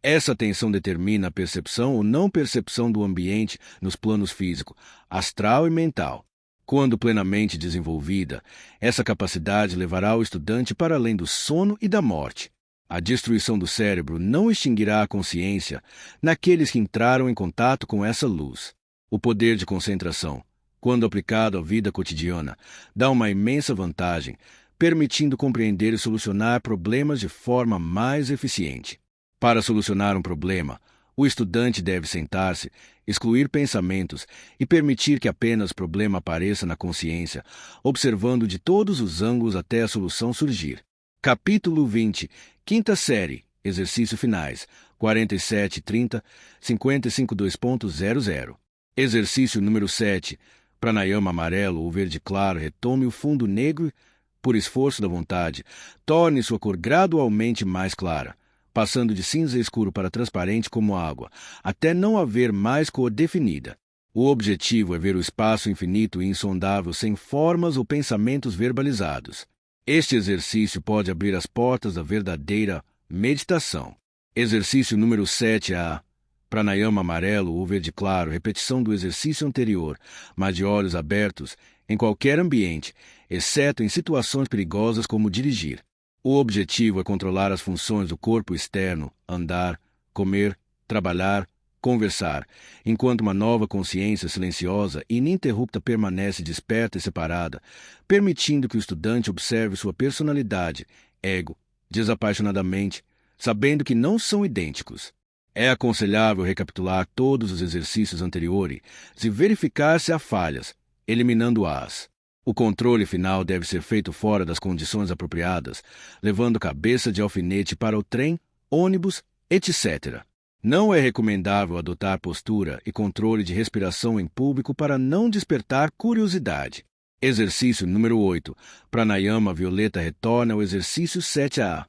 Essa atenção determina a percepção ou não percepção do ambiente nos planos físico, astral e mental. Quando plenamente desenvolvida, essa capacidade levará o estudante para além do sono e da morte. A destruição do cérebro não extinguirá a consciência naqueles que entraram em contato com essa luz. O poder de concentração, quando aplicado à vida cotidiana, dá uma imensa vantagem, permitindo compreender e solucionar problemas de forma mais eficiente. Para solucionar um problema, o estudante deve sentar-se, excluir pensamentos e permitir que apenas o problema apareça na consciência, observando de todos os ângulos até a solução surgir. Capítulo 20, quinta série, exercício finais, 4730, 55.2.00. Exercício número 7, pranayama amarelo ou verde claro. Retome o fundo negro por esforço da vontade. Torne sua cor gradualmente mais clara, passando de cinza escuro para transparente como água, até não haver mais cor definida. O objetivo é ver o espaço infinito e insondável sem formas ou pensamentos verbalizados. Este exercício pode abrir as portas da verdadeira meditação. Exercício número 7A. Pranayama amarelo ou verde claro, repetição do exercício anterior, mas de olhos abertos, em qualquer ambiente, exceto em situações perigosas como dirigir. O objetivo é controlar as funções do corpo externo, andar, comer, trabalhar, conversar, enquanto uma nova consciência silenciosa e ininterrupta permanece desperta e separada, permitindo que o estudante observe sua personalidade, ego, desapaixonadamente, sabendo que não são idênticos. É aconselhável recapitular todos os exercícios anteriores e verificar se há falhas, eliminando-as. O controle final deve ser feito fora das condições apropriadas, levando cabeça de alfinete para o trem, ônibus, etc. Não é recomendável adotar postura e controle de respiração em público para não despertar curiosidade. Exercício número 8. Pranayama violeta retorna ao exercício 7A.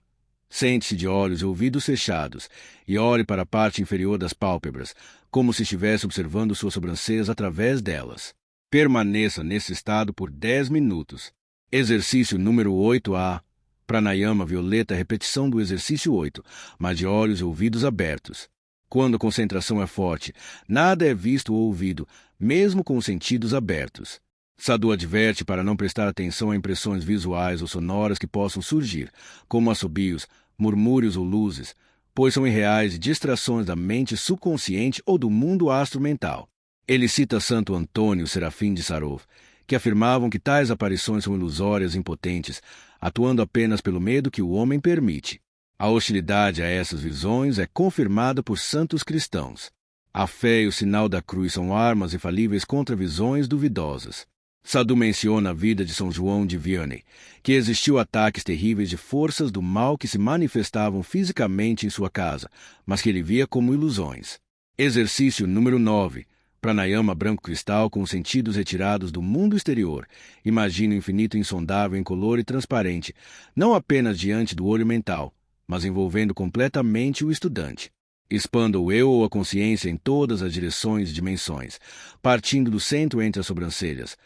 Sente-se de olhos e ouvidos fechados e olhe para a parte inferior das pálpebras, como se estivesse observando suas sobrancelhas através delas. Permaneça nesse estado por 10 minutos. Exercício número 8A. Pranayama violeta repetição do exercício 8, mas de olhos e ouvidos abertos. Quando a concentração é forte, nada é visto ou ouvido, mesmo com os sentidos abertos. Sadhu adverte para não prestar atenção a impressões visuais ou sonoras que possam surgir, como assobios, murmúrios ou luzes, pois são irreais e distrações da mente subconsciente ou do mundo astro-mental. Ele cita Santo Antônio Serafim de Sarov, que afirmavam que tais aparições são ilusórias e impotentes, atuando apenas pelo medo que o homem permite. A hostilidade a essas visões é confirmada por santos cristãos. A fé e o sinal da cruz são armas infalíveis contra visões duvidosas. Sadhu menciona a vida de São João de Vianney, que existiu ataques terríveis de forças do mal que se manifestavam fisicamente em sua casa, mas que ele via como ilusões. Exercício número 9. Pranayama branco cristal com os sentidos retirados do mundo exterior. Imagine o infinito insondável incolor e transparente, não apenas diante do olho mental, mas envolvendo completamente o estudante. Expanda o eu ou a consciência em todas as direções e dimensões, partindo do centro entre as sobrancelhas,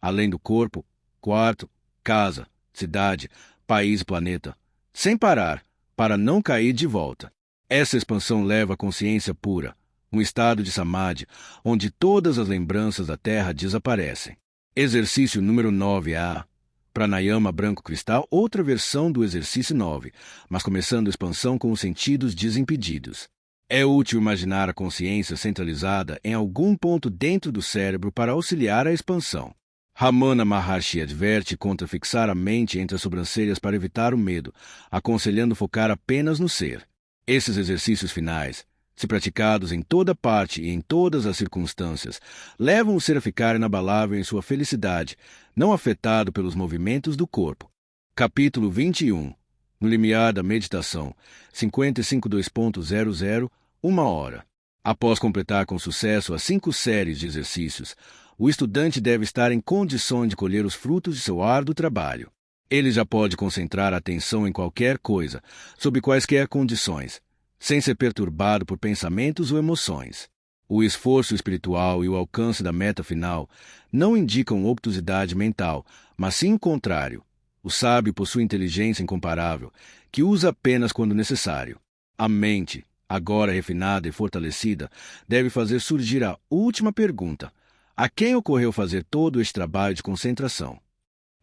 além do corpo, quarto, casa, cidade, país e planeta, sem parar, para não cair de volta. Essa expansão leva à consciência pura, um estado de samadhi, onde todas as lembranças da Terra desaparecem. Exercício número 9A. Pranayama branco cristal, outra versão do exercício 9, mas começando a expansão com os sentidos desimpedidos. É útil imaginar a consciência centralizada em algum ponto dentro do cérebro para auxiliar a expansão. Ramana Maharshi adverte contra fixar a mente entre as sobrancelhas para evitar o medo, aconselhando focar apenas no ser. Esses exercícios finais, se praticados em toda parte e em todas as circunstâncias, levam o ser a ficar inabalável em sua felicidade, não afetado pelos movimentos do corpo. Capítulo 21. No limiar da meditação, 55.2.00, 1 hora. Após completar com sucesso as 5 séries de exercícios, o estudante deve estar em condições de colher os frutos de seu árduo trabalho. Ele já pode concentrar a atenção em qualquer coisa, sob quaisquer condições, sem ser perturbado por pensamentos ou emoções. O esforço espiritual e o alcance da meta final não indicam obtusidade mental, mas sim o contrário. O sábio possui inteligência incomparável, que usa apenas quando necessário. A mente, agora refinada e fortalecida, deve fazer surgir a última pergunta: a quem ocorreu fazer todo este trabalho de concentração?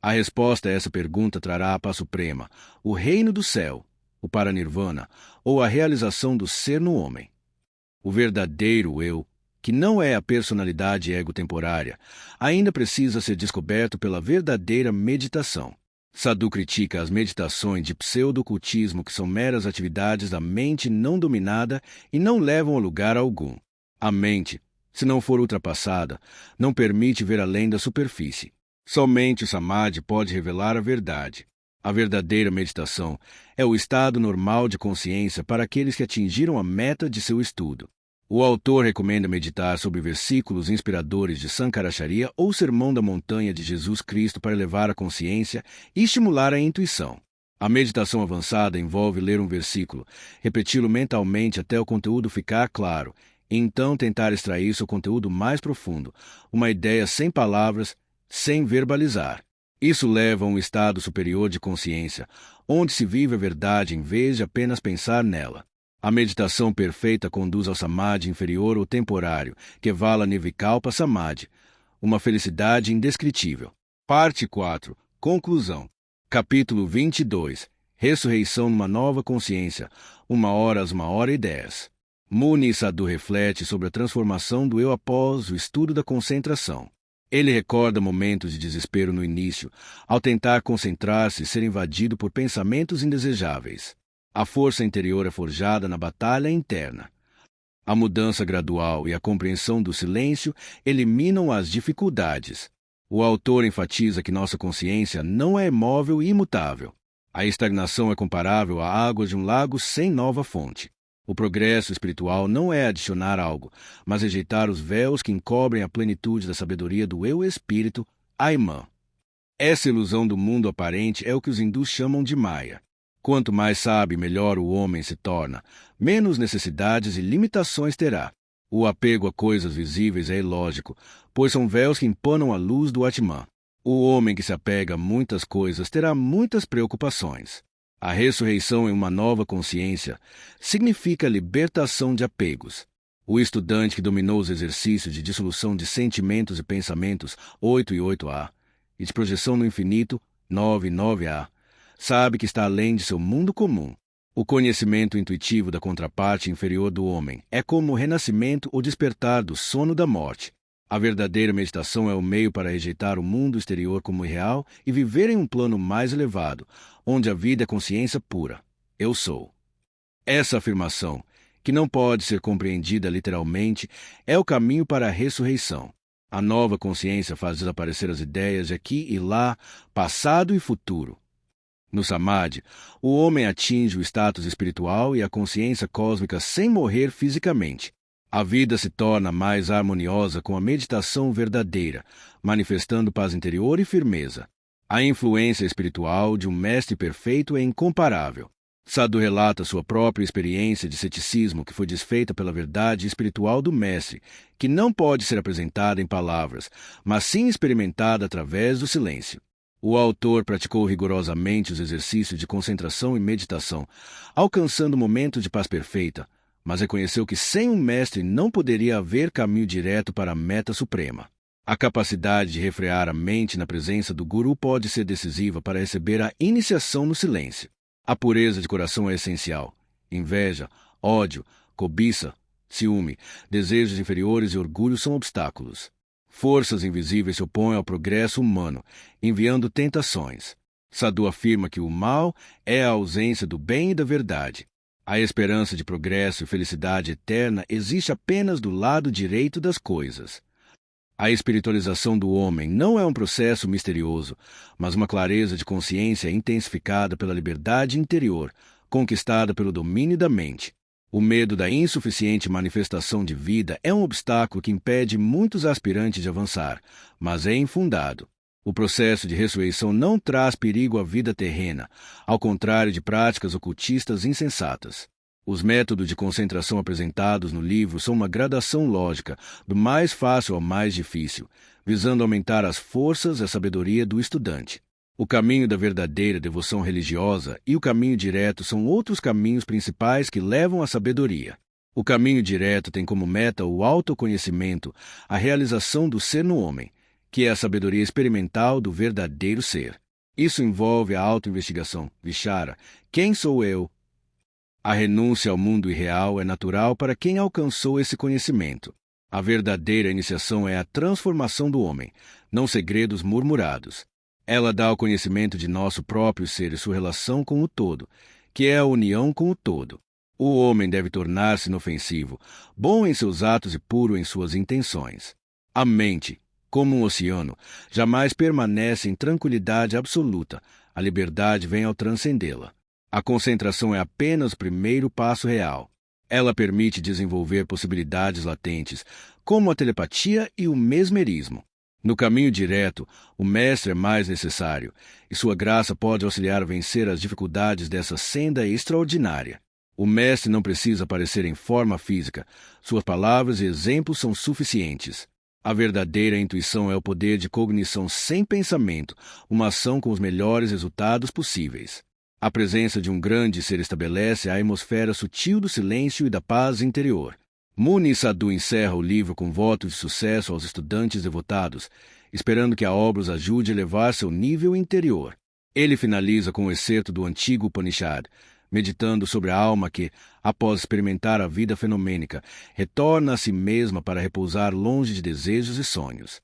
A resposta a essa pergunta trará a paz suprema, o reino do céu, o paranirvana, ou a realização do ser no homem. O verdadeiro eu, que não é a personalidade ego-temporária, ainda precisa ser descoberto pela verdadeira meditação. Sadhu critica as meditações de pseudo-ocultismo, que são meras atividades da mente não dominada e não levam a lugar algum. A mente, se não for ultrapassada, não permite ver além da superfície. Somente o samadhi pode revelar a verdade. A verdadeira meditação é o estado normal de consciência para aqueles que atingiram a meta de seu estudo. O autor recomenda meditar sobre versículos inspiradores de Sankaracharya ou Sermão da Montanha de Jesus Cristo para elevar a consciência e estimular a intuição. A meditação avançada envolve ler um versículo, repeti-lo mentalmente até o conteúdo ficar claro, e então tentar extrair seu conteúdo mais profundo, uma ideia sem palavras, sem verbalizar. Isso leva a um estado superior de consciência, onde se vive a verdade em vez de apenas pensar nela. A meditação perfeita conduz ao samadhi inferior ou temporário, Kevala Nirvikalpa Samadhi, uma felicidade indescritível. Parte 4. Conclusão. Capítulo 22. Ressurreição numa nova consciência, 1 às 1h10. Muni Sadhu reflete sobre a transformação do eu após o estudo da concentração. Ele recorda momentos de desespero no início, ao tentar concentrar-se e ser invadido por pensamentos indesejáveis. A força interior é forjada na batalha interna. A mudança gradual e a compreensão do silêncio eliminam as dificuldades. O autor enfatiza que nossa consciência não é imóvel e imutável. A estagnação é comparável à água de um lago sem nova fonte. O progresso espiritual não é adicionar algo, mas rejeitar os véus que encobrem a plenitude da sabedoria do eu espírito, Ayman. Essa ilusão do mundo aparente é o que os hindus chamam de Maya. Quanto mais sábio e melhor o homem se torna, menos necessidades e limitações terá. O apego a coisas visíveis é ilógico, pois são véus que empanam a luz do Atman. O homem que se apega a muitas coisas terá muitas preocupações. A ressurreição em uma nova consciência significa libertação de apegos. O estudante que dominou os exercícios de dissolução de sentimentos e pensamentos, 8 e 8a, e de projeção no infinito, 9 e 9a, sabe que está além de seu mundo comum. O conhecimento intuitivo da contraparte inferior do homem é como o renascimento ou despertar do sono da morte. A verdadeira meditação é o meio para rejeitar o mundo exterior como irreal e viver em um plano mais elevado, onde a vida é consciência pura. Eu sou. Essa afirmação, que não pode ser compreendida literalmente, é o caminho para a ressurreição. A nova consciência faz desaparecer as ideias de aqui e lá, passado e futuro. No Samadhi, o homem atinge o status espiritual e a consciência cósmica sem morrer fisicamente. A vida se torna mais harmoniosa com a meditação verdadeira, manifestando paz interior e firmeza. A influência espiritual de um mestre perfeito é incomparável. Sadhu relata sua própria experiência de ceticismo que foi desfeita pela verdade espiritual do mestre, que não pode ser apresentada em palavras, mas sim experimentada através do silêncio. O autor praticou rigorosamente os exercícios de concentração e meditação, alcançando momentos de paz perfeita, mas reconheceu que sem um mestre não poderia haver caminho direto para a meta suprema. A capacidade de refrear a mente na presença do Guru pode ser decisiva para receber a iniciação no silêncio. A pureza de coração é essencial. Inveja, ódio, cobiça, ciúme, desejos inferiores e orgulho são obstáculos. Forças invisíveis se opõem ao progresso humano, enviando tentações. Sadhu afirma que o mal é a ausência do bem e da verdade. A esperança de progresso e felicidade eterna existe apenas do lado direito das coisas. A espiritualização do homem não é um processo misterioso, mas uma clareza de consciência intensificada pela liberdade interior, conquistada pelo domínio da mente. O medo da insuficiente manifestação de vida é um obstáculo que impede muitos aspirantes de avançar, mas é infundado. O processo de ressurreição não traz perigo à vida terrena, ao contrário de práticas ocultistas insensatas. Os métodos de concentração apresentados no livro são uma gradação lógica, do mais fácil ao mais difícil, visando aumentar as forças e a sabedoria do estudante. O caminho da verdadeira devoção religiosa e o caminho direto são outros caminhos principais que levam à sabedoria. O caminho direto tem como meta o autoconhecimento, a realização do ser no homem, que é a sabedoria experimental do verdadeiro ser. Isso envolve a autoinvestigação, Vichara, quem sou eu? A renúncia ao mundo irreal é natural para quem alcançou esse conhecimento. A verdadeira iniciação é a transformação do homem, não segredos murmurados. Ela dá o conhecimento de nosso próprio ser e sua relação com o todo, que é a união com o todo. O homem deve tornar-se inofensivo, bom em seus atos e puro em suas intenções. A mente, como um oceano, jamais permanece em tranquilidade absoluta. A liberdade vem ao transcendê-la. A concentração é apenas o primeiro passo real. Ela permite desenvolver possibilidades latentes, como a telepatia e o mesmerismo. No caminho direto, o mestre é mais necessário, e sua graça pode auxiliar a vencer as dificuldades dessa senda extraordinária. O mestre não precisa aparecer em forma física. Suas palavras e exemplos são suficientes. A verdadeira intuição é o poder de cognição sem pensamento, uma ação com os melhores resultados possíveis. A presença de um grande ser estabelece a atmosfera sutil do silêncio e da paz interior. Muni Sadhu encerra o livro com voto de sucesso aos estudantes devotados, esperando que a obra os ajude a elevar seu nível interior. Ele finaliza com o excerto do antigo Upanishad, meditando sobre a alma que, após experimentar a vida fenomênica, retorna a si mesma para repousar longe de desejos e sonhos.